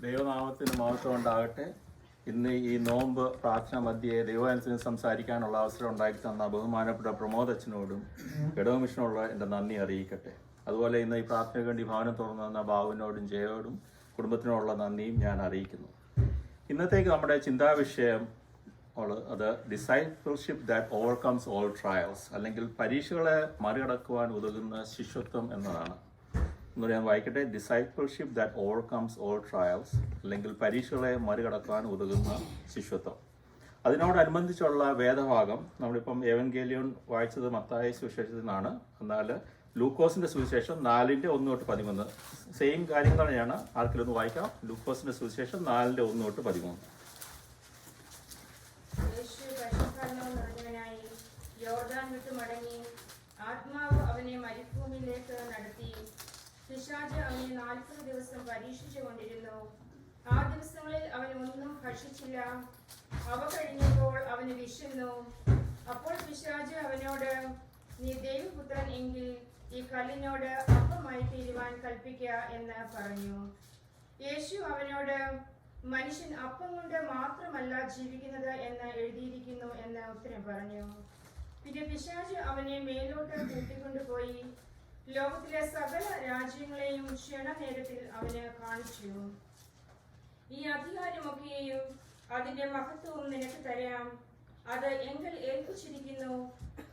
ദൈവനാമത്തിന് മഹത്വം ഉണ്ടാകട്ടെ. ഇന്ന് ഈ നോമ്പ് പ്രാർത്ഥന മധ്യേ ദൈവവചനത്തിന് സംസാരിക്കാനുള്ള അവസരം ഉണ്ടാക്കി തന്ന ബഹുമാനപ്പെട്ട പ്രമോദ് അച്ഛനോടും ഇടവമിഷനോടുള്ള എൻ്റെ നന്ദി അറിയിക്കട്ടെ. അതുപോലെ ഇന്ന് ഈ പ്രാർത്ഥനയ്ക്ക് വേണ്ടി ഭവനം തുറന്നു തന്ന ബാബുവിനോടും ജയോടും കുടുംബത്തിനോടുള്ള നന്ദിയും ഞാൻ അറിയിക്കുന്നു. ഇന്നത്തേക്ക് നമ്മുടെ ചിന്താവിഷയം അത് discipleship that overcomes all trials, അല്ലെങ്കിൽ പരീക്ഷകളെ മറികടക്കുവാൻ ഉതകുന്ന ശിഷ്യത്വം എന്നതാണ്. എന്ന് ഞാൻ വായിക്കട്ടെ. Discipleship that overcomes all trials, അല്ലെങ്കിൽ പരീക്ഷകളെ മറികടക്കാൻ ഉതകുന്ന ശിഷ്യത്വം. അതിനോടനുബന്ധിച്ചുള്ള വേദഭാഗം നമ്മളിപ്പം എവൻഗേലിയോൻ വായിച്ചത് മത്തായി സുവിശേഷത്തിൽ നിന്നാണ്. എന്നാൽ ലൂക്കോസിന്റെ സുവിശേഷം 4:1-13 സെയിം കാര്യങ്ങൾ തന്നെയാണ്. ആർക്കെങ്കിലും വായിക്കാം. ലൂക്കോസിന്റെ സുവിശേഷം 4:1-13. യോർദാൻ വിട്ടു മടങ്ങി ആത്മാവ് അവനെ മരുഭൂമിയിലേക്ക് നടത്തി. പിശാച് അവനെ 40 ദിവസം പരീക്ഷിച്ചു കൊണ്ടിരുന്നു. ആ ദിവസങ്ങളിൽ അവൻ ഒന്നും ഭക്ഷിച്ചില്ല. അവ കഴിഞ്ഞപ്പോൾ അവന് വിശന്നു. അപ്പോൾ പിശാച് അവനോട്, നീ ദൈവപുത്രൻ എങ്കിൽ ഈ കല്ലിനോട് അപ്പമായി തീരുവാൻ കൽപ്പിക്കുക എന്ന് പറഞ്ഞു. യേശു അവനോട്, മനുഷ്യൻ അപ്പം കൊണ്ട് മാത്രമല്ല ജീവിക്കുന്നത് എന്ന് എഴുതിയിരിക്കുന്നു എന്ന് ഉത്തരം പറഞ്ഞു. പിന്നെ പിശാച് അവനെ മേലോട്ട് കൂട്ടിക്കൊണ്ടുപോയി ലോകത്തിലെ സകല രാജ്യങ്ങളെയും ക്ഷണനേരത്തിൽ അവന് കാണിച്ചു. ഈ അധികാരമൊക്കെയും അതിന്റെ മഹത്വവും നിനക്ക് തരാം. അത് എങ്കിൽ ഏൽപ്പിച്ചിരിക്കുന്നു.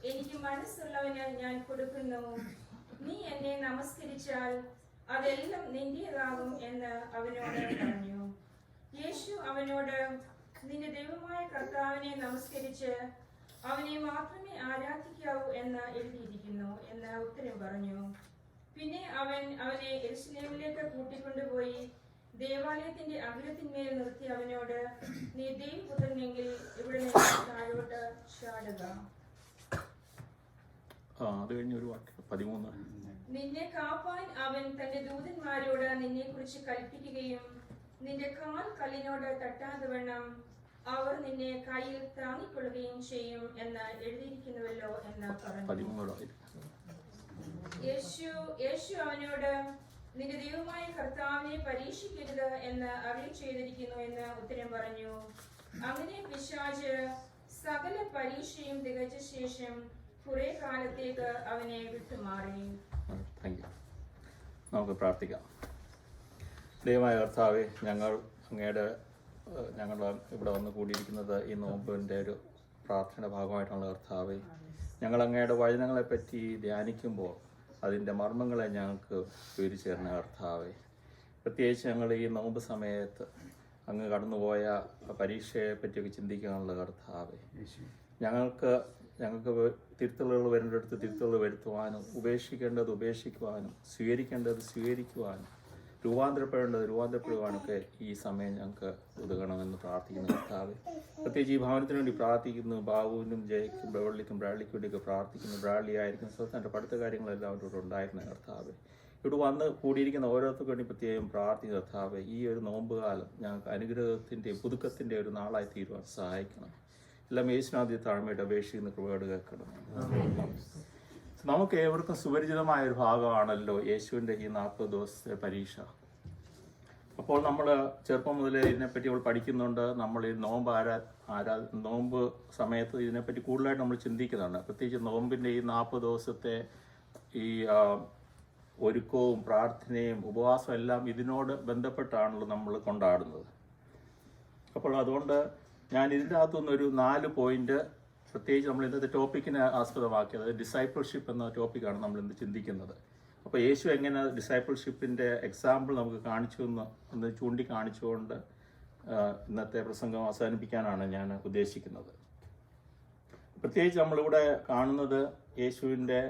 എനിക്ക് മനസ്സുള്ളവന് ഞാൻ കൊടുക്കുന്നു. നീ എന്നെ നമസ്കരിച്ചാൽ അതെല്ലാം നിന്റേതാകും എന്ന് അവനോട് പറഞ്ഞു. യേശു അവനോട്, നിന്റെ ദൈവമായ കർത്താവിനെ നമസ്കരിച്ച് അവനെ മാത്രമേ ആരാധിക്കാവൂ എന്ന് എഴുതിയിരിക്കുന്നു എന്ന് ഉത്തരം പറഞ്ഞു. പിന്നെ അവനെ യെരുശലേമിലേക്ക് കൂട്ടിക്കൊണ്ടുപോയി ദേവാലയത്തിന്റെ അഗ്രത്തിന്മേൽ നിർത്തി അവനോട്, നീ ദൈവപുത്രനെങ്കിൽ ഇവിടെ നിന്ന് താഴോട്ട് ചാടുക. നിന്നെ കാപ്പാൻ അവൻ തന്റെ ദൂതന്മാരോട് നിന്നെ കുറിച്ച് കൽപ്പിക്കുകയും നിന്റെ കാൽ കല്ലിനോട് തട്ടാതെ വണ്ണം അവർ നിന്നെ കയ്യിൽ താങ്ങിക്കൊള്ളുകയും ചെയ്യും എന്ന് എഴുതിയിരിക്കുന്നുവല്ലോ എന്ന് പറഞ്ഞു. യേശു അവനോട്, നിന്റെ ദൈവമായ കർത്താവിനെ പരീക്ഷിക്കരുത് എന്ന് അരുളി ചെയ്തിരിക്കുന്നു എന്ന് ഉത്തരം പറഞ്ഞു. അങ്ങനെ പിശാച് സകല പരീക്ഷയും തികച്ച ശേഷം കുറെ കാലത്തേക്ക് അവനെ വിട്ടുമാറി. നമുക്ക് പ്രാർത്ഥിക്കാം. ദൈവമായ കർത്താവേ, ഞങ്ങൾ ഇവിടെ വന്ന് കൂടിയിരിക്കുന്നത് ഈ നോമ്പിൻ്റെ ഒരു പ്രാർത്ഥനയുടെ ഭാഗമായിട്ടുള്ള കർത്താവേ, ഞങ്ങൾ അങ്ങയുടെ വചനങ്ങളെപ്പറ്റി ധ്യാനിക്കുമ്പോൾ അതിൻ്റെ മർമ്മങ്ങളെ ഞങ്ങൾക്ക് വിവരിച്ചു തരുന്ന കർത്താവേ, പ്രത്യേകിച്ച് ഞങ്ങൾ ഈ നോമ്പ് സമയത്ത് അങ്ങ് കടന്നുപോയ പരീക്ഷയെ പറ്റിയൊക്കെ ചിന്തിക്കാനുള്ള കർത്താവേ, ഞങ്ങൾക്ക് തിരുത്തലുകൾ വരേണ്ടടുത്ത് തിരുത്തലുകൾ വരുത്തുവാനും ഉപേക്ഷിക്കേണ്ടത് ഉപേക്ഷിക്കുവാനും സ്വീകരിക്കേണ്ടത് സ്വീകരിക്കുവാനും രൂപാന്തരപ്പെടുവാനൊക്കെ ഈ സമയം ഞങ്ങൾക്ക് ഉതകണമെന്ന് പ്രാർത്ഥിക്കുന്നു കർത്താവേ. പ്രത്യേകിച്ച് ഈ ഭവനത്തിന് വേണ്ടി പ്രാർത്ഥിക്കുന്നു. ബാബുവിനും ജയക്കും ബ്രാഡ്ലിക്കും വേണ്ടിയൊക്കെ പ്രാർത്ഥിക്കുന്നു. ബ്രാഡ്ലി ആയിരിക്കുന്ന സ്ഥലത്ത് എൻ്റെ പഠിത്ത കാര്യങ്ങളെല്ലാം അവരോട് ഉണ്ടായിരുന്ന കർത്താവേ, ഇവിടെ വന്ന് കൂടിയിരിക്കുന്ന ഓരോരുത്തർക്കും വേണ്ടി പ്രത്യേകം പ്രാർത്ഥിക്കുന്ന കർത്താവേ, ഈ ഒരു നോമ്പ് കാലം ഞങ്ങൾക്ക് അനുഗ്രഹത്തിൻ്റെ പുതുക്കത്തിൻ്റെ ഒരു നാളായി തീരുവാൻ സഹായിക്കണം. എല്ലാം യേശുനാഥി താഴ്മയുടെ അപേക്ഷിക്കുന്ന കൃപയോട് കേൾക്കണം. നമുക്ക് ഏവർക്കും സുപരിചിതമായ ഒരു ഭാഗമാണല്ലോ യേശുവിൻ്റെ ഈ 40 ദിവസത്തെ പരീക്ഷ. അപ്പോൾ നമ്മൾ ചെറുപ്പം മുതലേ ഇതിനെപ്പറ്റി നമ്മൾ പഠിക്കുന്നുണ്ട്. നമ്മൾ ഈ നോമ്പ് സമയത്ത് ഇതിനെപ്പറ്റി കൂടുതലായിട്ട് നമ്മൾ ചിന്തിക്കുന്നുണ്ട്. പ്രത്യേകിച്ച് നോമ്പിൻ്റെ ഈ 40 ദിവസത്തെ ഈ ഒരുക്കവും പ്രാർത്ഥനയും ഉപവാസവും എല്ലാം ഇതിനോട് ബന്ധപ്പെട്ടാണല്ലോ നമ്മൾ കൊണ്ടാടുന്നത്. അപ്പോൾ അതുകൊണ്ട് ഞാൻ ഇതിൻ്റെ അകത്തുനിന്നൊരു 4 പോയിന്റ് പ്രത്യേകിച്ച് നമ്മൾ ഇന്നത്തെ ടോപ്പിക്കിനെ ആസ്പദമാക്കിയത് ഡിസൈപ്പിൾഷിപ്പ് എന്ന ടോപ്പിക്കാണ് നമ്മൾ ഇന്ന് ചിന്തിക്കുന്നത്. അപ്പോൾ യേശു എങ്ങനെ ഡിസൈപ്പിൾഷിപ്പിൻ്റെ എക്സാമ്പിൾ നമുക്ക് കാണിച്ചു എന്ന് ചൂണ്ടിക്കാണിച്ചുകൊണ്ട് ഇന്നത്തെ പ്രസംഗം അവസാനിപ്പിക്കാനാണ് ഞാൻ ഉദ്ദേശിക്കുന്നത്. പ്രത്യേകിച്ച് നമ്മളിവിടെ കാണുന്നത് യേശുവിൻ്റെ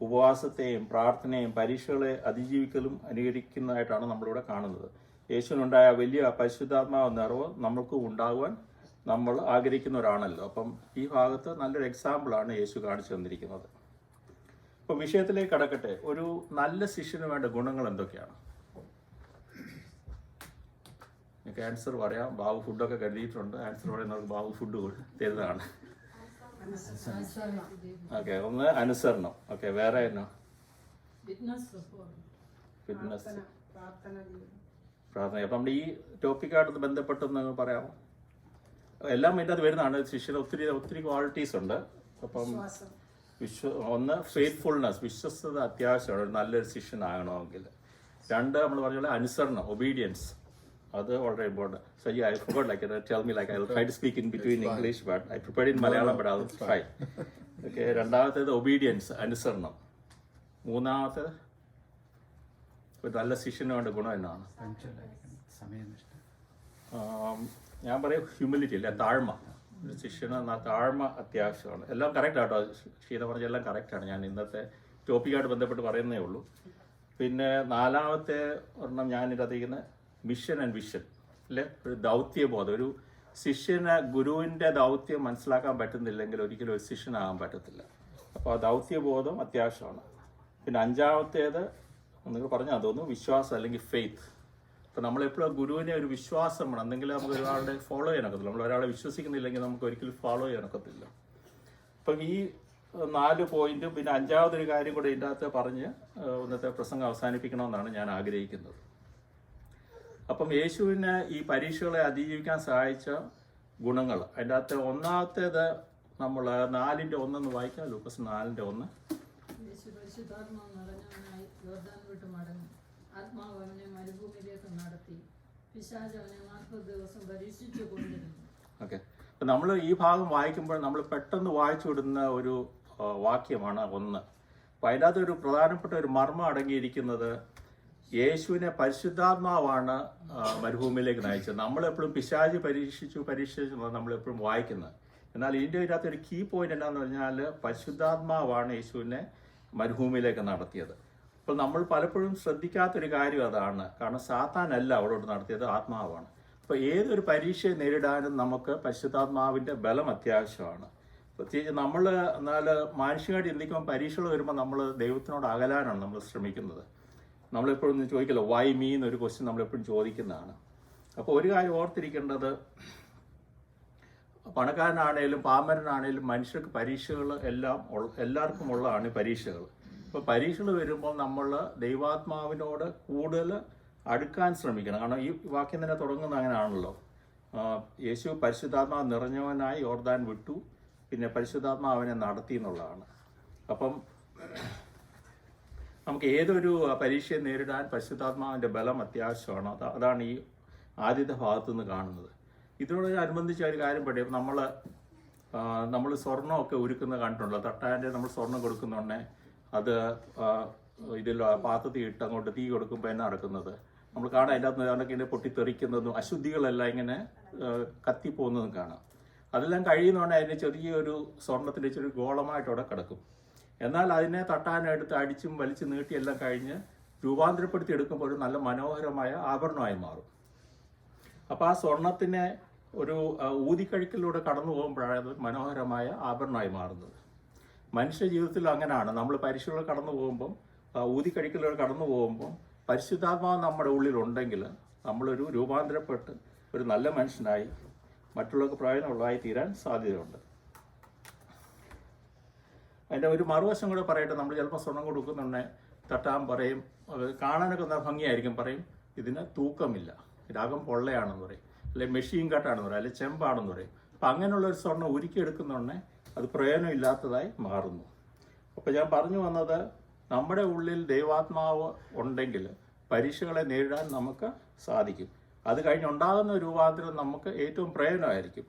ഉപവാസത്തെയും പ്രാർത്ഥനയും പരീക്ഷകളെ അതിജീവിക്കലും അനുകരിക്കുന്നതായിട്ടാണ് നമ്മളിവിടെ കാണുന്നത്. യേശുവിനുണ്ടായ വലിയ പരിശുദ്ധാത്മാവ് നിറവ് നമ്മൾക്കും ഉണ്ടാകുവാൻ നമ്മൾ ആഗ്രഹിക്കുന്നവരാണല്ലോ. അപ്പം ഈ ഭാഗത്ത് നല്ലൊരു എക്സാമ്പിളാണ് യേശു കാണിച്ചു തന്നിരിക്കുന്നത്. അപ്പോൾ വിഷയത്തിലേക്ക് കടക്കട്ടെ. ഒരു നല്ല ശിഷ്യന് വേണ്ട ഗുണങ്ങൾ എന്തൊക്കെയാണ്? എനിക്ക് ആൻസർ പറയാം. ബാബു ഫുഡൊക്കെ കരുതിയിട്ടുണ്ട്. ആൻസർ പറയുന്നവർക്ക് ബാബു ഫുഡ് തരുന്നതാണ്. ഓക്കെ, ഒന്ന് അനുസരണം. ഓക്കെ, വേറെ എന്നാ? ഫിറ്റ്നസ്, പ്രാർത്ഥന. അപ്പം നമ്മുടെ ഈ ടോപ്പിക്കായിട്ട് ബന്ധപ്പെട്ടെന്ന് പറയാമോ? എല്ലാം അതിൻ്റെ അത് വരുന്നതാണ്. ശിഷ്യന് ഒത്തിരി ഒത്തിരി ക്വാളിറ്റീസ് ഉണ്ട്. അപ്പം ഒന്ന് ഫെയ്ത്ത്ഫുൾനെസ്, വിശ്വസ്തത അത്യാവശ്യമാണ് ഒരു നല്ലൊരു ശിഷ്യനാകണമെങ്കിൽ. രണ്ട്, നമ്മൾ പറഞ്ഞ പോലെ അനുസരണം, ഒബീഡിയൻസ്, അത് വളരെ important. So I forgot like tell me like I will try to speak in between English but I prepared in Malayalam but I will try. Okay. രണ്ടാമത്തേത് ഒബീഡിയൻസ്, അനുസരണം. മൂന്നാമത്തേത് ഒരു നല്ല ശിഷ്യന് വേണ്ട ഗുണം എന്നാണ്? ഞാൻ പറയും ഹ്യൂമിലിറ്റി, അല്ലെ, താഴ്മ. ഒരു ശിഷ്യന് താഴ്മ അത്യാവശ്യമാണ്. എല്ലാം കറക്റ്റ് ആട്ടോ, ഷീന പറഞ്ഞ എല്ലാം കറക്റ്റാണ്. ഞാൻ ഇന്നത്തെ ടോപ്പിക്കായിട്ട് ബന്ധപ്പെട്ട് പറയുന്നേ ഉള്ളൂ. പിന്നെ നാലാമത്തെ ഒരെണ്ണം ഞാനിതിരിക്കുന്ന മിഷൻ ആൻഡ് വിഷൻ, അല്ലെ, ഒരു ദൗത്യബോധം. ഒരു ശിഷ്യന് ഗുരുവിൻ്റെ ദൗത്യം മനസ്സിലാക്കാൻ പറ്റുന്നില്ലെങ്കിൽ ഒരിക്കലും ഒരു ശിഷ്യനാകാൻ പറ്റത്തില്ല. അപ്പോൾ ആ ദൗത്യബോധം അത്യാവശ്യമാണ്. പിന്നെ അഞ്ചാമത്തേത് നിങ്ങൾ പറഞ്ഞാൽ തോന്നുന്നു വിശ്വാസം അല്ലെങ്കിൽ ഫെയ്ത്ത്. അപ്പോൾ നമ്മളെപ്പോഴും ഗുരുവിനെ ഒരു വിശ്വാസം വേണം, എന്തെങ്കിലും നമുക്ക് ഒരാളുടെ ഫോളോ ചെയ്യാനൊക്കത്തില്ല. നമ്മൾ ഒരാളെ വിശ്വസിക്കുന്നില്ലെങ്കിൽ നമുക്ക് ഒരിക്കലും ഫോളോ ചെയ്യാനൊക്കത്തില്ല. അപ്പം ഈ 4 പോയിന്റും പിന്നെ അഞ്ചാമതൊരു കാര്യം കൂടെ ഇതിൻ്റെ അകത്ത് പറഞ്ഞ് ഇന്നത്തെ പ്രസംഗം അവസാനിപ്പിക്കണമെന്നാണ് ഞാൻ ആഗ്രഹിക്കുന്നത്. അപ്പം യേശുവിന് ഈ പരീക്ഷകളെ അതിജീവിക്കാൻ സഹായിച്ച ഗുണങ്ങൾ, അതിൻ്റെ അകത്ത് ഒന്നാമത്തേത് നമ്മൾ 4:1 വായിക്കാം. ലൂക്കോസ് 4:1. ആത്മാവ് അവനെ മരുഭൂമിയിലേക്ക് നടത്തി, പിശാച് അവനെ 40 ദിവസം പരീക്ഷിച്ചു കൊണ്ടിരുന്നു. ഓക്കെ. അപ്പം നമ്മൾ ഈ ഭാഗം വായിക്കുമ്പോൾ നമ്മൾ പെട്ടെന്ന് വായിച്ചു വിടുന്ന ഒരു വാക്യമാണ് 1. അപ്പം അതിൻ്റെ അകത്ത് ഒരു പ്രധാനപ്പെട്ട ഒരു മർമ്മം അടങ്ങിയിരിക്കുന്നത് യേശുവിനെ പരിശുദ്ധാത്മാവാണ് മരുഭൂമിയിലേക്ക് നയിച്ചത്. നമ്മളെപ്പോഴും പിശാച് പരീക്ഷിച്ചു നമ്മളെപ്പോഴും വായിക്കുന്നത്. എന്നാൽ ഇതിൻ്റെ ഇതിനകത്ത് ഒരു കീ പോയിന്റ് എന്താണെന്ന് പറഞ്ഞാൽ പരിശുദ്ധാത്മാവാണ് യേശുവിനെ മരുഭൂമിയിലേക്ക് നടത്തിയത്. അപ്പോൾ നമ്മൾ പലപ്പോഴും ശ്രദ്ധിക്കാത്തൊരു കാര്യം അതാണ്. കാരണം സാത്താനല്ല അവിടോട്ട് നടത്തിയത്, ആത്മാവാണ്. അപ്പോൾ ഏതൊരു പരീക്ഷയെ നേരിടാനും നമുക്ക് പരിശുദ്ധാത്മാവിൻ്റെ ബലം അത്യാവശ്യമാണ്. പ്രത്യേകിച്ച് നമ്മൾ എന്നാൽ മാനുഷികമായിട്ട് ചിന്തിക്കുമ്പോൾ പരീക്ഷകൾ വരുമ്പോൾ നമ്മൾ ദൈവത്തിനോട് അകലാനാണ് നമ്മൾ ശ്രമിക്കുന്നത്. നമ്മളെപ്പോഴും ചോദിക്കല്ലോ വൈ മീ എന്നൊരു ക്വസ്റ്റ്യൻ നമ്മളെപ്പോഴും ചോദിക്കുന്നതാണ്. അപ്പോൾ ഒരു കാര്യം ഓർത്തിരിക്കേണ്ടത്, പണക്കാരനാണേലും പാമരനാണേലും മനുഷ്യർക്ക് പരീക്ഷകൾ എല്ലാവർക്കും ഉള്ളതാണ് ഈ പരീക്ഷകൾ. ഇപ്പോൾ പരീക്ഷകൾ വരുമ്പോൾ നമ്മൾ ദൈവാത്മാവിനോട് കൂടുതൽ അടുക്കാൻ ശ്രമിക്കണം. കാരണം ഈ വാക്യം തന്നെ തുടങ്ങുന്നത് അങ്ങനെയാണല്ലോ. യേശു പരിശുദ്ധാത്മാവ് നിറഞ്ഞവനായി യോർദാൻ വിട്ടു, പിന്നെ പരിശുദ്ധാത്മാവിനെ നടത്തി എന്നുള്ളതാണ്. അപ്പം നമുക്ക് ഏതൊരു പരീക്ഷയെ നേരിടാൻ പരിശുദ്ധാത്മാവിൻ്റെ ബലം അത്യാവശ്യമാണ്. അതാണ് ഈ ആദ്യത്തെ ഭാഗത്തു നിന്ന് കാണുന്നത്. ഇതിനോടനുബന്ധിച്ച് ഒരു കാര്യം പഠിക്കും. നമ്മൾ സ്വർണ്ണമൊക്കെ ഉരുക്കുന്നത് കണ്ടിട്ടുണ്ടല്ലോ. തട്ടാൻ്റെ നമ്മൾ സ്വർണ്ണം കൊടുക്കുന്നുണ്ടേ അത് ഇതിൽ പാത്രത്തിൽ ഇട്ട് അങ്ങോട്ട് തീ കൊടുക്കുമ്പോൾ എന്നാ നടക്കുന്നത് നമ്മൾ കാണാം. അതിൻ്റെ അകത്ത് അതൊക്കെ ഇങ്ങനെ പൊട്ടിത്തെറിക്കുന്നതും അശുദ്ധികളെല്ലാം ഇങ്ങനെ കത്തിപ്പോകുന്നതും കാണാം. അതെല്ലാം കഴിയുന്നതുകൊണ്ട് അതിന് ചെറിയൊരു സ്വർണ്ണത്തിൻ്റെ ചെറിയ ഗോളമായിട്ട് അവിടെ കിടക്കും. എന്നാൽ അതിനെ തട്ടാനെടുത്ത് അടിച്ചും വലിച്ചു നീട്ടിയെല്ലാം കഴിഞ്ഞ് രൂപാന്തരപ്പെടുത്തി എടുക്കുമ്പോൾ ഒരു നല്ല മനോഹരമായ ആഭരണമായി മാറും. അപ്പോൾ ആ സ്വർണത്തിനെ ഒരു ഊതിക്കഴിക്കലിലൂടെ കടന്നു പോകുമ്പോഴാണ് അത് മനോഹരമായ ആഭരണമായി മാറുന്നത്. മനുഷ്യ ജീവിതത്തിൽ അങ്ങനെയാണ്. നമ്മൾ പരീക്ഷകൾ കടന്നു പോകുമ്പം, ഊതിക്കഴിക്കലിലൂടെ കടന്നു പോകുമ്പം പരിശുദ്ധാത്മാവ് നമ്മുടെ ഉള്ളിലുണ്ടെങ്കിൽ നമ്മളൊരു രൂപാന്തരപ്പെട്ട് ഒരു നല്ല മനുഷ്യനായി മറ്റുള്ളവർക്ക് പ്രയോജനമുള്ളതായി തീരാൻ സാധ്യതയുണ്ട്. അതിൻ്റെ ഒരു മറുവശം കൂടെ പറയട്ടെ. നമ്മൾ ചിലപ്പോൾ സ്വർണം കൊടുക്കുന്നുണ്ടെങ്കിൽ തട്ടാൻ പറയും, കാണാനൊക്കെ നല്ല ഭംഗിയായിരിക്കും, പറയും ഇതിന് തൂക്കമില്ല, ഇതാകം പൊള്ളയാണെന്ന് പറയും, അല്ലെങ്കിൽ മെഷീൻ കട്ടാണെന്ന് പറയും, അല്ലെങ്കിൽ ചെമ്പാണെന്ന് പറയും. അപ്പം അങ്ങനെയുള്ളൊരു സ്വർണ്ണം ഉരുക്കിയെടുക്കുന്നുണ്ടെങ്കിൽ അത് പ്രയോജനമില്ലാത്തതായി മാറുന്നു. അപ്പോൾ ഞാൻ പറഞ്ഞു വന്നത്, നമ്മുടെ ഉള്ളിൽ ദൈവാത്മാവ് ഉണ്ടെങ്കിൽ പരീക്ഷകളെ നേരിടാൻ നമുക്ക് സാധിക്കും. അത് കഴിഞ്ഞുണ്ടാകുന്ന രൂപാന്തരം നമുക്ക് ഏറ്റവും പ്രയോജനമായിരിക്കും.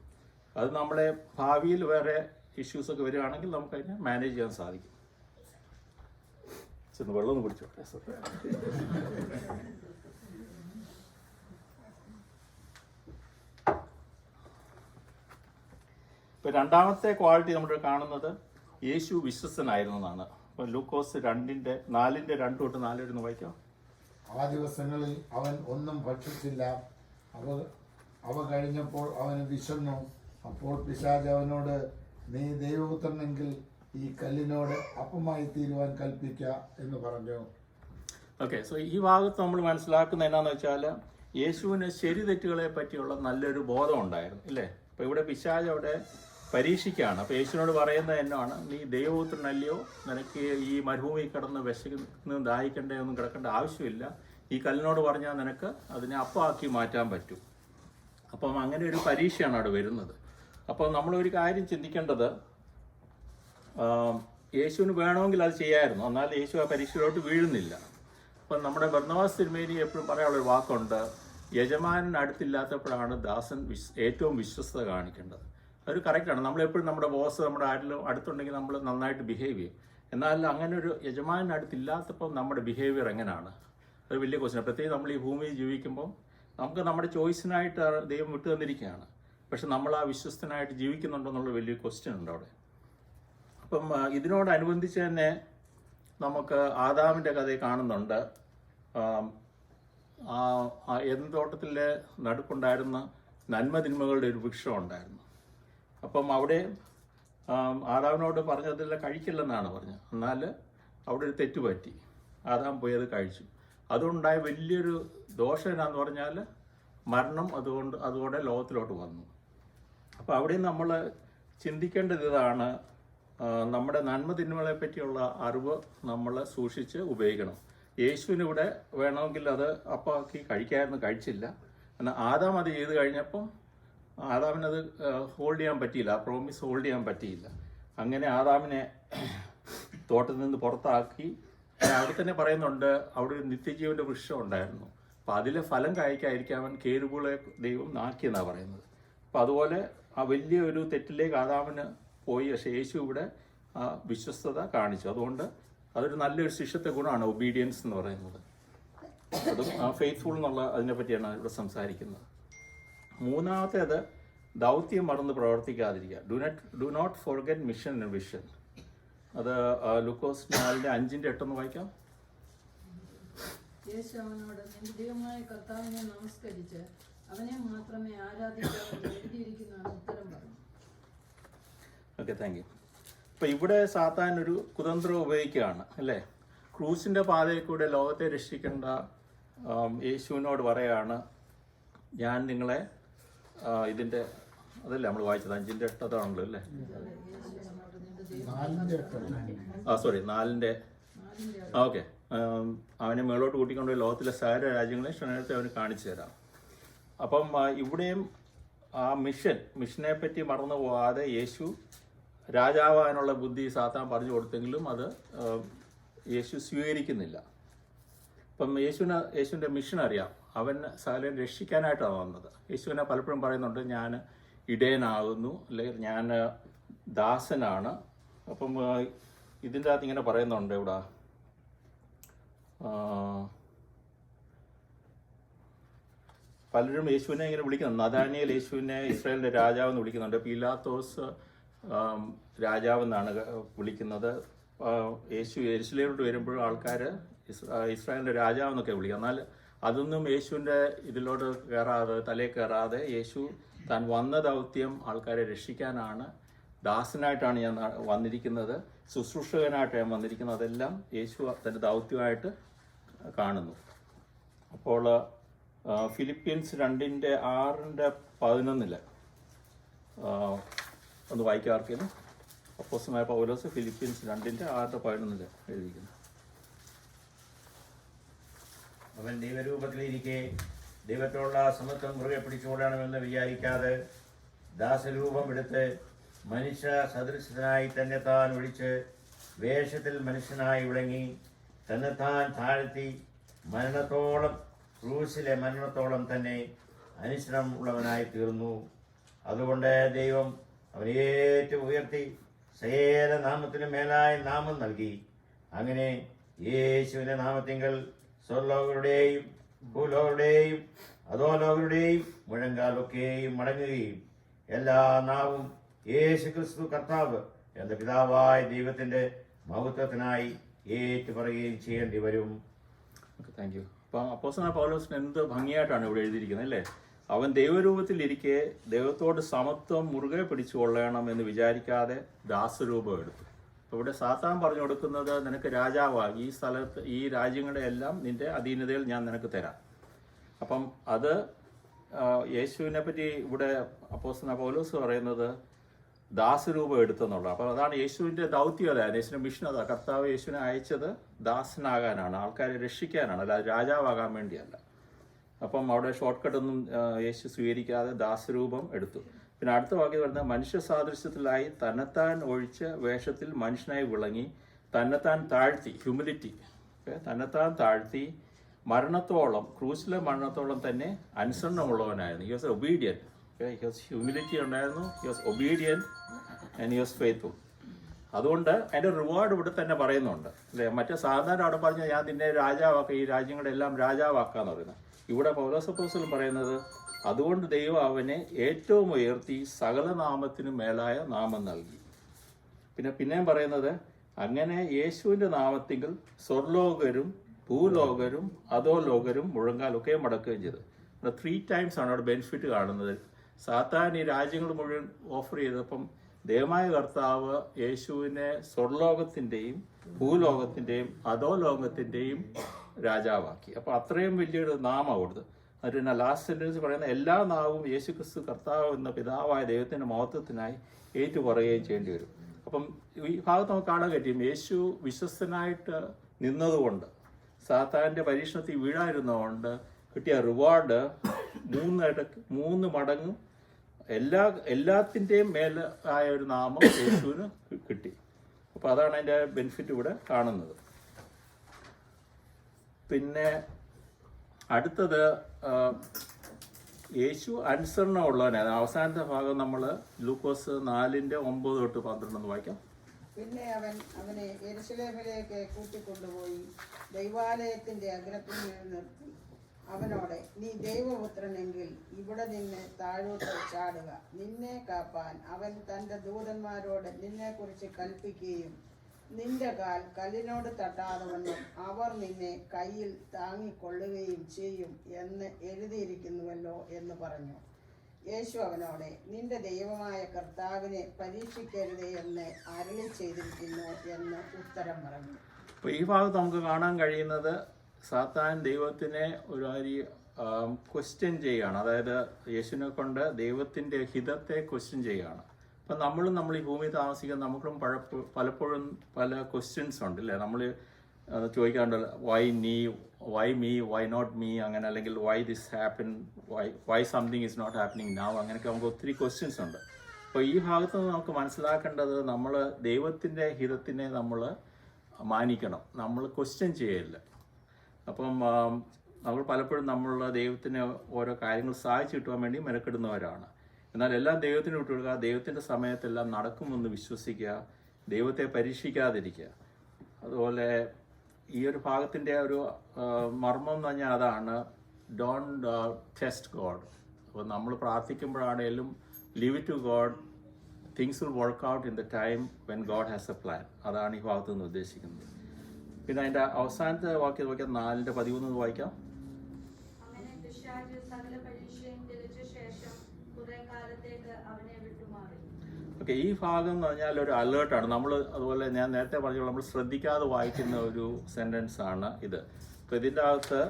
അത് നമ്മളെ ഭാവിയിൽ വേറെ ഇഷ്യൂസൊക്കെ വരികയാണെങ്കിൽ നമുക്കതിനെ മാനേജ് ചെയ്യാൻ സാധിക്കും. ചെന്ന് വെള്ളം ഒന്ന് കുടിച്ചോട്ടെ. ഇപ്പം രണ്ടാമത്തെ ക്വാളിറ്റി നമ്മൾ കാണുന്നത് യേശു വിശ്വസ്തനായിരുന്നതാണ്. അപ്പം ലൂക്കോസ് 4:2-4 വായിക്കാം. ആ ദിവസങ്ങളിൽ അവൻ ഒന്നും ഭക്ഷിച്ചില്ല. അവ കഴിഞ്ഞപ്പോൾ അവന് വിശന്നു. അപ്പോൾ പിശാച് അവനോട്, നീ ദൈവപുത്രനെങ്കിൽ ഈ കല്ലിനോട് അപ്പമായി തീരുവാൻ കൽപ്പിക്ക എന്ന് പറഞ്ഞു. ഓക്കെ. സോ ഈ ഭാഗത്ത് നമ്മൾ മനസ്സിലാക്കുന്നത് എന്നാന്ന് വെച്ചാൽ യേശുവിന് ശരി തെറ്റുകളെ പറ്റിയുള്ള നല്ലൊരു ബോധം ഉണ്ടായിരുന്നു, ഇല്ലേ? അപ്പോൾ ഇവിടെ പിശാച് അവിടെ പരീക്ഷിക്കുകയാണ്. അപ്പോൾ യേശുവിനോട് പറയുന്നത് എന്നാണ്, നീ ദൈവപുത്രനല്ലയോ, നിനക്ക് ഈ മരുഭൂമി കിടന്ന് വിശന്ന് ദാഹിക്കേണ്ട ഒന്നും കിടക്കേണ്ട ആവശ്യമില്ല, ഈ കല്ലിനോട് പറഞ്ഞാൽ നിനക്ക് അതിനെ അപ്പമാക്കി മാറ്റാൻ പറ്റും. അപ്പം അങ്ങനെ ഒരു പരീക്ഷയാണ് അവിടെ വരുന്നത്. അപ്പോൾ നമ്മളൊരു കാര്യം ചിന്തിക്കേണ്ടത്, യേശുവിന് വേണമെങ്കിൽ അത് ചെയ്യാമായിരുന്നു, എന്നാൽ യേശു ആ പരീക്ഷയിലോട്ട് വീഴുന്നില്ല. അപ്പം നമ്മുടെ ബർന്നബാസ് തിരുമേനി എപ്പോഴും പറയാനുള്ളൊരു വാക്കുണ്ട്, യജമാനൻ അടുത്തില്ലാത്തപ്പോഴാണ് ദാസൻ ഏറ്റവും വിശ്വസ്തത കാണിക്കേണ്ടത്. അതൊരു കറക്റ്റാണ്. നമ്മളെപ്പോഴും നമ്മുടെ ബോസ് നമ്മുടെ ആരിലും അടുത്തുണ്ടെങ്കിൽ നമ്മൾ നന്നായിട്ട് ബിഹേവ് ചെയ്യും. എന്നാൽ അങ്ങനെ ഒരു യജമാനൻ അടുത്തില്ലാത്തപ്പോൾ നമ്മുടെ ബിഹേവിയർ എങ്ങനെയാണ്? അത് വലിയ ക്വസ്റ്റ്യൻ. പ്രത്യേകിച്ച് നമ്മൾ ഈ ഭൂമിയിൽ ജീവിക്കുമ്പോൾ നമുക്ക് നമ്മുടെ ചോയ്സിനായിട്ട് ദൈവം വിട്ടു തന്നിരിക്കുകയാണ്. പക്ഷെ നമ്മൾ ആ വിശ്വസ്തനായിട്ട് ജീവിക്കുന്നുണ്ടോ എന്നുള്ള വലിയ ക്വസ്റ്റ്യൻ ഉണ്ട് അവിടെ. അപ്പം ഇതിനോടനുബന്ധിച്ച് തന്നെ നമുക്ക് ആദാമിൻ്റെ കഥയെ കാണുന്നുണ്ട്. ഏദൻ തോട്ടത്തിലെ നടുക്കുണ്ടായിരുന്ന നന്മതിന്മകളുടെ ഒരു വൃക്ഷം ഉണ്ടായിരുന്നു. അപ്പം അവിടെ ആദാമിനോട് പറഞ്ഞതെല്ലാം കഴിക്കില്ലെന്നാണ് പറഞ്ഞത്. എന്നാൽ അവിടെ ഒരു തെറ്റുപറ്റി, ആദാം പോയി അത് കഴിച്ചു. അതുകൊണ്ടായ വലിയൊരു ദോഷം എന്നാന്ന് പറഞ്ഞാൽ മരണം അതുകൊണ്ട് ലോകത്തിലോട്ട് വന്നു. അപ്പോൾ അവിടെ നമ്മൾ ചിന്തിക്കേണ്ടത് ഇതാണ്, നമ്മുടെ നന്മ തിന്മകളെ പറ്റിയുള്ള അറിവ് നമ്മൾ സൂക്ഷിച്ച് ഉപയോഗിക്കണം. യേശുവിനിവിടെ വേണമെങ്കിൽ അത് അപ്പാക്കി കഴിക്കാമായിരുന്നു, കഴിച്ചില്ല. എന്നാൽ ആദാം അത് ചെയ്ത് കഴിഞ്ഞപ്പം ആദാമിനത് ഹോൾഡ് ചെയ്യാൻ പറ്റിയില്ല, ആ പ്രോമിസ് ഹോൾഡ് ചെയ്യാൻ പറ്റിയില്ല. അങ്ങനെ ആദാമിനെ തോട്ടത്തിൽ നിന്ന് പുറത്താക്കി. അവിടെ തന്നെ പറയുന്നുണ്ട്, അവിടെ ഒരു നിത്യജീവൻ്റെ വൃക്ഷം ഉണ്ടായിരുന്നു. അപ്പം അതിലെ ഫലം കഴിക്കാതിരിക്കാൻ കേരുകളെ ദൈവം നാക്കിയെന്നാണ് പറയുന്നത്. അപ്പം അതുപോലെ ആ വലിയൊരു തെറ്റിലേക്ക് ആദാമിന് പോയി. പക്ഷേ യേശു ഇവിടെ വിശ്വസ്തത കാണിച്ചു. അതുകൊണ്ട് അതൊരു നല്ലൊരു ശിഷ്യത്തെ ഗുണമാണ് ഒബീഡിയൻസ് എന്ന് പറയുന്നത്. അതും ഫെയ്ത്ത്ഫുൾ എന്നുള്ള അതിനെ പറ്റിയാണ് ഇവിടെ സംസാരിക്കുന്നത്. മൂന്നാമത്തേത് ദൗത്യം മറന്ന് പ്രവർത്തിക്കാതിരിക്കുക. Do not forget mission and vision. അത് ലൂക്കോസ് 4:5-8 വായിക്കാം. യേശു അവനോട്, നിന്റെ ദൈവമായ കർത്താവിനെ നമസ്കരിച്ച് അവനെ മാത്രമേ ആരാധിക്കാവൂ എഴുതിയിരിക്കുന്നതാണ് ഉത്തരം പറഞ്ഞു. Okay, thank you. അപ്പം ഇവിടെ സാത്താൻ ഒരു കുതന്ത്രം ഉപയോഗിക്കുകയാണ് അല്ലേ. ക്രൂസിൻ്റെ പാതയിൽ കൂടെ ലോകത്തെ രക്ഷിക്കേണ്ട യേശുവിനോട് പറയാണ്, ഞാൻ നിങ്ങളെ ഇതിൻ്റെ അതല്ലേ നമ്മൾ വായിച്ചത് 5:8 അതാണല്ലോ അല്ലേ. 4 ഓക്കെ. അവനെ മേളോട്ട് കൂട്ടിക്കൊണ്ടുപോയി ലോകത്തിലെ സകല രാജ്യങ്ങളെ ക്ഷണത്തെ അവന് കാണിച്ചു തരാം. അപ്പം ഇവിടെയും ആ മിഷനെ പറ്റി മറന്നു പോകാതെ യേശു രാജാവാനുള്ള ബുദ്ധി സാത്താൻ പറഞ്ഞു കൊടുത്തെങ്കിലും അത് യേശു സ്വീകരിക്കുന്നില്ല. അപ്പം യേശുവിൻ്റെ മിഷൻ അറിയാം. അവൻ സകലം രക്ഷിക്കാനായിട്ടാണ് വന്നത്. യേശുവിനെ പലപ്പോഴും പറയുന്നുണ്ട്, ഞാൻ ഇടയനാകുന്നു, അല്ലെങ്കിൽ ഞാൻ ദാസനാണ്. അപ്പം ഇതിൻ്റെ അകത്ത് ഇങ്ങനെ പറയുന്നുണ്ട് ഇവിടെ, പലരും യേശുവിനെ ഇങ്ങനെ വിളിക്കുന്നുണ്ട്. നഥാനിയേൽ യേശുവിനെ ഇസ്രായേലിൻ്റെ രാജാവെന്ന് വിളിക്കുന്നുണ്ട്. പീലാത്തോസ് രാജാവെന്നാണ് വിളിക്കുന്നത്. യേശു യെരുശലേമിലോട്ട് വരുമ്പോഴും ആൾക്കാർ ഇസ്രായേലിൻ്റെ രാജാവെന്നൊക്കെ വിളിക്കുക. എന്നാൽ അതൊന്നും യേശുവിൻ്റെ ഇതിലോട്ട് കയറാതെ, തലയിൽ കയറാതെ, യേശു താൻ വന്ന ദൗത്യം ആൾക്കാരെ രക്ഷിക്കാനാണ്. ദാസനായിട്ടാണ് ഞാൻ വന്നിരിക്കുന്നത്, ശുശ്രൂഷകനായിട്ട് ഞാൻ വന്നിരിക്കുന്നത്. അതെല്ലാം യേശു തൻ്റെ ദൗത്യമായിട്ട് കാണുന്നു. അപ്പോൾ ഫിലിപ്പീൻസ് 2:6-11 ഒന്ന് വായിക്കാർക്കില്ല. അപ്പോസ്തലനായ പൗലോസ് ഫിലിപ്പീൻസ് 2:6-11 എഴുതിയിരിക്കുന്നു. അവൻ ദൈവരൂപത്തിലിരിക്കെ ദൈവത്തോടുള്ള സമത്വം മുറുകെ പിടിച്ചുകൊള്ളണമെന്ന് വിചാരിക്കാതെ ദാസരൂപം എടുത്ത് മനുഷ്യ സദൃശനായി തന്നെത്താൻ ഒഴിച്ച് വേഷത്തിൽ മനുഷ്യനായി വിളങ്ങി തന്നെത്താൻ താഴ്ത്തി ക്രൂശിലെ മരണത്തോളം തന്നെ അനുസരണം ഉള്ളവനായി തീർന്നു. അതുകൊണ്ട് ദൈവം അവനെ ഏറ്റവും ഉയർത്തി സകല നാമത്തിനും മേലായ നാമം നൽകി. അങ്ങനെ യേശുവിന്റെ നാമത്തിങ്കൽ സ്വർലോകരുടെയും ഭൂലോകരുടെയും അധോലോകരുടെയും മുഴങ്കാലൊക്കെയും മടങ്ങുകയും എല്ലാ നാവും യേശു ക്രിസ്തു കർത്താവ് എന്ന പിതാവായ ദൈവത്തിന്റെ മഹത്വത്തിനായി ഏറ്റുപറയുകയും ചെയ്യേണ്ടി വരും. Thank you. അപ്പം അപ്പോസ്തലനായ പൗലോസിന് എന്ത് ഭംഗിയായിട്ടാണ് ഇവിടെ എഴുതിയിരിക്കുന്നത് അല്ലേ. അവൻ ദൈവരൂപത്തിലിരിക്കെ ദൈവത്തോട് സമത്വം മുറുകെ പിടിച്ചു കൊള്ളണം എന്ന് വിചാരിക്കാതെ ദാസരൂപം എടുത്തു. അപ്പോൾ ഇവിടെ സാത്താൻ പറഞ്ഞു കൊടുക്കുന്നത്, നിനക്ക് രാജാവായി ഈ സ്ഥലത്ത് ഈ രാജ്യങ്ങളുടെ എല്ലാം നിന്റെ അധീനതയിൽ ഞാൻ നിനക്ക് തരാം. അപ്പം അത് യേശുവിനെ പറ്റി ഇവിടെ അപ്പോസ്തലനായ പൗലോസ് പറയുന്നത്, ദാസരൂപം എടുത്തെന്നുള്ളത്. അപ്പോൾ അതാണ് യേശുവിൻ്റെ ദൗത്യം, അതായത് യേശുവിൻ്റെ മിഷൻ അതാ. കർത്താവ് യേശുവിനെ അയച്ചത് ദാസനാകാനാണ്, ആൾക്കാരെ രക്ഷിക്കാനാണ്, അല്ലാതെ രാജാവാകാൻ വേണ്ടിയല്ല. അപ്പം അവിടെ ഷോർട്ട് കട്ടൊന്നും യേശു സ്വീകരിക്കാതെ ദാസരൂപം എടുത്തു. പിന്നെ അടുത്ത വാക്യം പറഞ്ഞാൽ മനുഷ്യ സാദൃശ്യത്തിലായി തന്നെത്താൻ ഒഴിച്ച വേഷത്തിൽ മനുഷ്യനായി വിളങ്ങി തന്നെത്താൻ താഴ്ത്തി, ഹ്യൂമിലിറ്റി, തന്നെത്താൻ താഴ്ത്തി മരണത്തോളം, ക്രൂസിലെ മരണത്തോളം തന്നെ അനുസരണമുള്ളവനായിരുന്നു. He was obedient. He was humility ഉണ്ടായിരുന്നു, he was obedient and he was faithful. അതുകൊണ്ട് അതിൻ്റെ റിവാർഡ് ഇവിടെ തന്നെ പറയുന്നുണ്ട്, അല്ലേ? മറ്റേ സാധാരണ അവിടെ പറഞ്ഞാൽ ഞാൻ നിന്നെ രാജാവാക്കാം, ഈ രാജ്യങ്ങളെല്ലാം രാജാവാക്കാന്ന് പറയുന്നത്. ഇവിടെ പൗലോസപ്പോസ്തലൻ പറയുന്നത് അതുകൊണ്ട് ദൈവം അവനെ ഏറ്റവും ഉയർത്തി സകല നാമത്തിനും മേലായ നാമം നൽകി. പിന്നെയും പറയുന്നത് അങ്ങനെ യേശുവിൻ്റെ നാമത്തിങ്കിൽ സ്വർലോകരും ഭൂലോകരും അധോലോകരും മുഴങ്ങാലൊക്കെ മടക്കുകയും ചെയ്തു. 3 times ആണ് അവിടെ ബെനിഫിറ്റ് കാണുന്നത്. സാത്താൻ ഈ രാജ്യങ്ങൾ മുഴുവൻ ഓഫർ ചെയ്തപ്പം ദൈവമായ കർത്താവ് യേശുവിനെ സ്വർലോകത്തിൻ്റെയും ഭൂലോകത്തിൻ്റെയും അധോലോകത്തിൻ്റെയും രാജാവാക്കി. അപ്പോൾ അത്രയും വലിയൊരു നാമം കൊടുത്തു. എന്നിട്ട് പിന്നെ ലാസ്റ്റ് സെൻറ്റൻസ് പറയുന്ന എല്ലാ നാവും യേശു ക്രിസ്തു കർത്താവ് എന്ന പിതാവായ ദൈവത്തിൻ്റെ മഹത്വത്തിനായി ഏറ്റുപറയുകയും ചെയ്യേണ്ടി വരും. അപ്പം ഈ ഭാഗത്ത് നമുക്ക് കാണാൻ കഴിയും, യേശു വിശ്വസ്തനായിട്ട് നിന്നതുകൊണ്ട്, സാത്താൻ്റെ പരീക്ഷണത്തിൽ വീഴാതിരുന്നതുകൊണ്ട് കിട്ടിയ റിവാർഡ് 3 മടങ്ങും എല്ലാത്തിൻ്റെയും മേലെ ആയ ഒരു നാമം യേശുവിന് കിട്ടി. അപ്പോൾ അതാണ് അതിൻ്റെ ബെനിഫിറ്റ് ഇവിടെ കാണുന്നത്. പിന്നെ അടുത്തത് യേശു അനുസരണമുള്ളവനാണ്. അവസാനത്തെ ഭാഗം നമ്മൾ ലൂക്കോസ് 4:9-12 വായിക്കാം. പിന്നെ അവൻ അവനെ യെരൂശലേമിലേക്ക് കൂട്ടിക്കൊണ്ടുപോയി ദൈവാലയത്തിന്റെ അഗ്രത്തിൽ നിർത്തി അവനോട്, നീ ദൈവപുത്രനെങ്കിൽ ഇവിടെ നിന്ന് താഴോട്ട് ചാടുക. നിന്നെ കാപ്പാൻ അവൻ തൻ്റെ ദൂതന്മാരോട് നിന്നെക്കുറിച്ച് കൽപ്പിക്കുകയും നിന്റെ കാൽ കല്ലിനോട് തട്ടാതെ വണ്ണം അവർ നിന്നെ കയ്യിൽ താങ്ങിക്കൊള്ളുകയും ചെയ്യും എന്ന് എഴുതിയിരിക്കുന്നുവല്ലോ എന്ന് പറഞ്ഞു. യേശു അവനോട്, നിന്റെ ദൈവമായ കർത്താവിനെ പരീക്ഷിക്കരുതേ എന്ന് അരുളി ചെയ്തിരിക്കുന്നു എന്ന് ഉത്തരം പറഞ്ഞു. അപ്പോൾ ഈ ഭാഗത്ത് നമുക്ക് കാണാൻ കഴിയുന്നത് സാത്താൻ ദൈവത്തിനെ ഒരു ക്വസ്റ്റ്യൻ ചെയ്യുകയാണ്. അതായത് യേശുവിനെ കൊണ്ട് ദൈവത്തിൻ്റെ ഹിതത്തെ ക്വസ്റ്റ്യൻ ചെയ്യുകയാണ്. അപ്പം നമ്മൾ ഈ ഭൂമിയിൽ താമസിക്കുന്ന നമുക്കും പലപ്പോഴും പല ക്വസ്റ്റ്യൻസ് ഉണ്ട്, അല്ലേ? നമ്മൾ ചോദിക്കാറുണ്ട്, why me, why not me, അങ്ങനെ, അല്ലെങ്കിൽ why this happen, why something is not happening now, അങ്ങനെയൊക്കെ നമുക്ക് ഒത്തിരി ക്വസ്റ്റ്യൻസ് ഉണ്ട്. അപ്പോൾ ഈ ഭാഗത്ത് നിന്ന് നമുക്ക് മനസ്സിലാക്കേണ്ടത്, നമ്മൾ ദൈവത്തിൻ്റെ ഹിതത്തിനെ നമ്മൾ മാനിക്കണം, നമ്മൾ ക്വസ്റ്റ്യൻ ചെയ്യില്ല. അപ്പം നമ്മൾ പലപ്പോഴും നമ്മളുള്ള ദൈവത്തിന് ഓരോ കാര്യങ്ങൾ സാധിച്ചു കിട്ടുവാൻ വേണ്ടി മെനക്കെടുന്നവരാണ്. എന്നാൽ എല്ലാം ദൈവത്തിന് വിട്ടുകൊടുക്കുക, ദൈവത്തിൻ്റെ സമയത്തെല്ലാം നടക്കുമെന്ന് വിശ്വസിക്കുക, ദൈവത്തെ പരീക്ഷിക്കാതിരിക്കുക. അതുപോലെ ഈ ഒരു ഭാഗത്തിൻ്റെ ഒരു മർമ്മം എന്ന് പറഞ്ഞാൽ അതാണ്, ഡോണ്ട് ടെസ്റ്റ് ഗോഡ്. അപ്പോൾ നമ്മൾ പ്രാർത്ഥിക്കുമ്പോഴാണേലും leave it to God, things will work out in the time when God has a plan. അതാണ് ഈ ഭാഗത്ത് നിന്ന് ഉദ്ദേശിക്കുന്നത്. പിന്നെ അതിൻ്റെ അവസാനത്തെ വാക്യം നോക്കിയാൽ 4:13 വായിക്കാം. ഓക്കെ, ഈ ഭാഗം എന്ന് പറഞ്ഞാൽ ഒരു അലേർട്ടാണ്. നമ്മൾ അതുപോലെ ഞാൻ നേരത്തെ പറഞ്ഞോളൂ, നമ്മൾ ശ്രദ്ധിക്കാതെ വായിക്കുന്ന ഒരു സെൻറ്റൻസ് ആണ് ഇത്. അപ്പോൾ ഇതിൻ്റെ അകത്ത്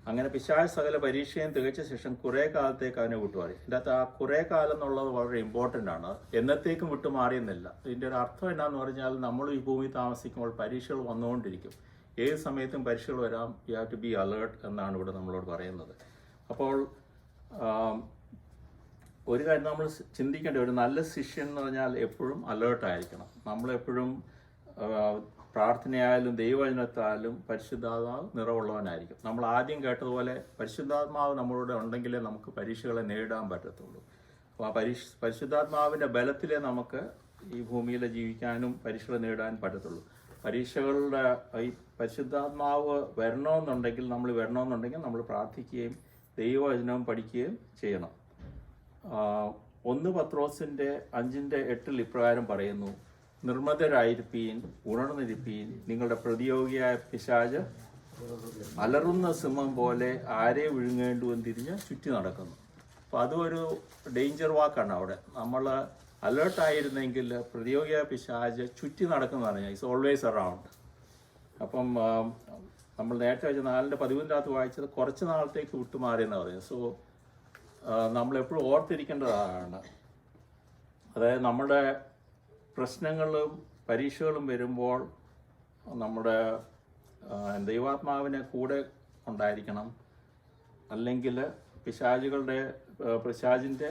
അങ്ങനെ പിശാച് സകല പരീക്ഷയും തികച്ച ശേഷം കുറേ കാലത്തേക്ക് അവനെ വിട്ടുമാറി. ഇതിൻ്റെ അകത്ത് ആ കുറേ കാലം എന്നുള്ളത് വളരെ ഇമ്പോർട്ടൻ്റ് ആണ്. എന്നത്തേക്കും വിട്ടുമാറിയെന്നില്ല. ഇതിൻ്റെ ഒരു അർത്ഥം എന്നാന്ന് പറഞ്ഞാൽ, നമ്മൾ ഈ ഭൂമി താമസിക്കുമ്പോൾ പരീക്ഷകൾ വന്നുകൊണ്ടിരിക്കും. ഏത് സമയത്തും പരീക്ഷകൾ വരാം. You have to be alert എന്നാണ് ഇവിടെ നമ്മളോട് പറയുന്നത്. അപ്പോൾ ഒരു കാര്യം നമ്മൾ ചിന്തിക്കേണ്ട, ഒരു നല്ല ശിഷ്യൻ എന്ന് പറഞ്ഞാൽ എപ്പോഴും അലേർട്ടായിരിക്കണം. നമ്മളെപ്പോഴും പ്രാർത്ഥനയായാലും ദൈവവചനത്താലും പരിശുദ്ധാത്മാവ് നിറവുള്ളവനായിരിക്കും. നമ്മൾ ആദ്യം കേട്ടതുപോലെ പരിശുദ്ധാത്മാവ് നമ്മളോട് ഉണ്ടെങ്കിലേ നമുക്ക് പരീക്ഷകളെ നേരിടാൻ പറ്റത്തുള്ളൂ. അപ്പോൾ ആ പരിശുദ്ധാത്മാവിൻ്റെ ബലത്തിലേ നമുക്ക് ഈ ഭൂമിയിൽ ജീവിക്കാനും പരീക്ഷകളെ നേരിടാൻ പറ്റത്തുള്ളൂ. പരീക്ഷകളുടെ ഈ പരിശുദ്ധാത്മാവ് വരണമെന്നുണ്ടെങ്കിൽ നമ്മൾ പ്രാർത്ഥിക്കുകയും ദൈവവചനവും പഠിക്കുകയും ചെയ്യണം. 1 പത്രോസിൻ്റെ 5:8 ഇപ്രകാരം പറയുന്നു, നിർമ്മതരായിരിപ്പീൻ, ഉണർന്നിരിപ്പീൻ, നിങ്ങളുടെ പ്രതിയോഗിയായ പിശാച് അലറുന്ന സിംഹം പോലെ ആരെ വിഴുങ്ങേണ്ടുവെന്ന് തിരിഞ്ഞ് ചുറ്റി നടക്കുന്നു. അപ്പോൾ അതും ഒരു ഡേഞ്ചർ വാക്കാണ്. അവിടെ നമ്മൾ അലേർട്ടായിരുന്നെങ്കിൽ പ്രതിയോഗിയായ പിശാച് ചുറ്റി നടക്കുന്ന പറഞ്ഞാൽ ഇറ്റ്സ് ഓൾവേസ് അറൗണ്ട്. അപ്പം നമ്മൾ നേരത്തെ വെച്ച 4:13 വായിച്ചത് കുറച്ച് നാളത്തേക്ക് വിട്ടുമാറിയെന്ന് പറയുന്നത്. സോ നമ്മളെപ്പോഴും ഓർത്തിരിക്കേണ്ടതാണ്. അതായത് നമ്മുടെ പ്രശ്നങ്ങളും പരീക്ഷകളും വരുമ്പോൾ നമ്മുടെ ദൈവാത്മാവിനെ കൂടെ ഉണ്ടായിരിക്കണം. അല്ലെങ്കിൽ പിശാചിൻ്റെ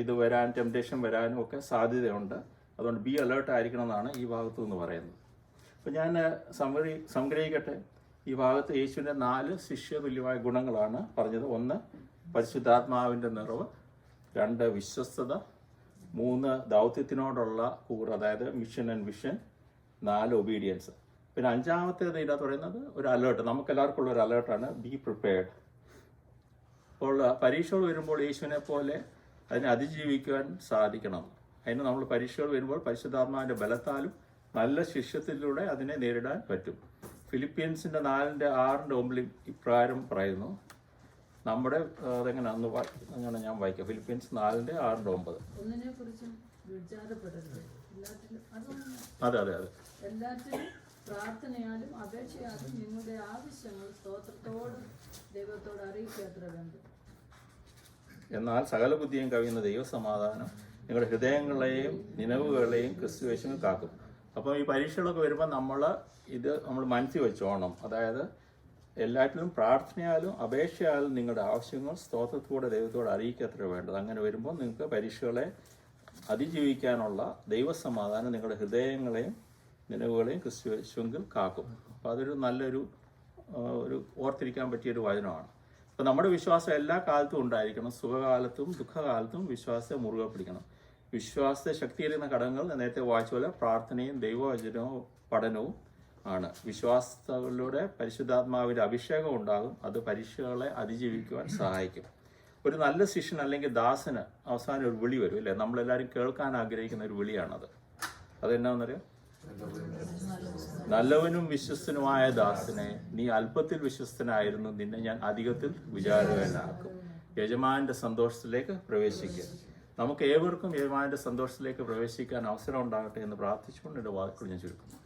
ഇത് വരാൻ, ടെംപ്റ്റേഷൻ വരാനും ഒക്കെ സാധ്യതയുണ്ട്. അതുകൊണ്ട് ബി അലേർട്ട് ആയിരിക്കണം എന്നാണ് ഈ ഭാഗത്തു നിന്ന് പറയുന്നത്. അപ്പോൾ ഞാൻ സംഗ്രഹിക്കട്ടെ. ഈ ഭാഗത്ത് യേശുവിൻ്റെ 4 ശിഷ്യതുല്യമായ ഗുണങ്ങളാണ് പറഞ്ഞത്. 1 പരിശുദ്ധാത്മാവിൻ്റെ നിറവ്, 2 വിശ്വസ്തത, 3 ദൗത്യത്തിനോടുള്ള കൂറ്, അതായത് മിഷൻ ആൻഡ് വിഷൻ, 4 ഒബീഡിയൻസ്. പിന്നെ 5-ാമത്തേത് ഇതിനകത്ത് പറയുന്നത് ഒരു അലേർട്ട്, നമുക്കെല്ലാവർക്കും ഉള്ള ഒരു അലേർട്ടാണ്, ബി പ്രിപ്പയർഡ്. അപ്പോൾ പരീക്ഷകൾ വരുമ്പോൾ യേശുവിനെ പോലെ അതിനെ അതിജീവിക്കുവാൻ സാധിക്കണം. അതിന് നമ്മൾ പരീക്ഷകൾ വരുമ്പോൾ പരിശുദ്ധാത്മാവിൻ്റെ ബലത്താലും നല്ല ശിഷ്യത്തിലൂടെ അതിനെ നേരിടാൻ പറ്റും. ഫിലിപ്പീൻസിൻ്റെ 4:6-9 ഇപ്രകാരം പറയുന്നു. നമ്മുടെ അതെങ്ങനെ അങ്ങനെ ഞാൻ വായിക്കാം. ഫിലിപ്പീൻസ് 4:6-9. ഒന്നിനെ കുറിച്ചും വിചാരപ്പെടരുത്, എല്ലാറ്റിലും അതെ എല്ലാറ്റിലും പ്രാർത്ഥനയാലും അപേക്ഷയാലും നിങ്ങളുടെ ആവശ്യങ്ങൾ സ്തോത്രത്തോടും ദൈവത്തോട് അറിയിക്കാത്ര വേണ്ടത്. എന്നാൽ സകല ബുദ്ധിയും കവിയുന്ന ദൈവസമാധാനം നിങ്ങളുടെ ഹൃദയങ്ങളെയും നിലവുകളെയും ക്രിസ്തുവേശുവിൽ കാക്കും. അപ്പോൾ ഈ പരീക്ഷകളൊക്കെ വരുമ്പോൾ നമ്മൾ മനസ്സിൽ വെച്ചോണം. അതായത് എല്ലാറ്റിലും പ്രാർത്ഥനയാലും അപേക്ഷയാലും നിങ്ങളുടെ ആവശ്യങ്ങൾ സ്തോത്രത്തോടെ ദൈവത്തോട് അറിയിക്കത്ര വേണ്ടത്. അങ്ങനെ വരുമ്പോൾ നിങ്ങൾക്ക് പരീക്ഷകളെ അതിജീവിക്കാനുള്ള ദൈവസമാധാനം നിങ്ങളുടെ ഹൃദയങ്ങളെയും നിലവുകളെയും ക്രിസ്തുവേശുവിൽ കാക്കും. അപ്പോൾ അതൊരു നല്ലൊരു ഓർത്തിരിക്കാൻ പറ്റിയൊരു വചനമാണ്. അപ്പോൾ നമ്മുടെ വിശ്വാസം എല്ലാ കാലത്തും ഉണ്ടായിരിക്കണം. സുഖകാലത്തും ദുഃഖകാലത്തും വിശ്വാസത്തെ മുറുകെ പിടിക്കണം. വിശ്വാസത്തെ ശക്തിയേറുന്ന ഘടകങ്ങൾ നേരത്തെ വായിച്ച പോലെ പ്രാർത്ഥനയും ദൈവവചനവും പഠനവും ആണ്. വിശ്വാസത്തിലൂടെ പരിശുദ്ധാത്മാവിൻ്റെ അഭിഷേകം ഉണ്ടാകും. അത് പരീക്ഷകളെ അതിജീവിക്കുവാൻ സഹായിക്കും. ഒരു നല്ല ശിഷ്യൻ അല്ലെങ്കിൽ ദാസന് അവസാനം ഒരു വിളി വരും, അല്ലേ? നമ്മളെല്ലാവരും കേൾക്കാൻ ആഗ്രഹിക്കുന്ന ഒരു വിളിയാണത്. അതെന്നാന്നറിയാം? നല്ലവനും വിശ്വസ്തനുമായ ദാസനെ, നീ അല്പത്തിൽ വിശ്വസ്തനായിരുന്നു, നിന്നെ ഞാൻ അധികത്തിൽ വിചാരകനാക്കും. യജമാന്റെ സന്തോഷത്തിലേക്ക് പ്രവേശിക്കുക. നമുക്ക് ഏവർക്കും യജമാന്റെ സന്തോഷത്തിലേക്ക് പ്രവേശിക്കാൻ അവസരം ഉണ്ടാകട്ടെ എന്ന് പ്രാർത്ഥിച്ചുകൊണ്ട് എൻ്റെ വാക്കുകൾ ഞാൻ ചുരുക്കുന്നു.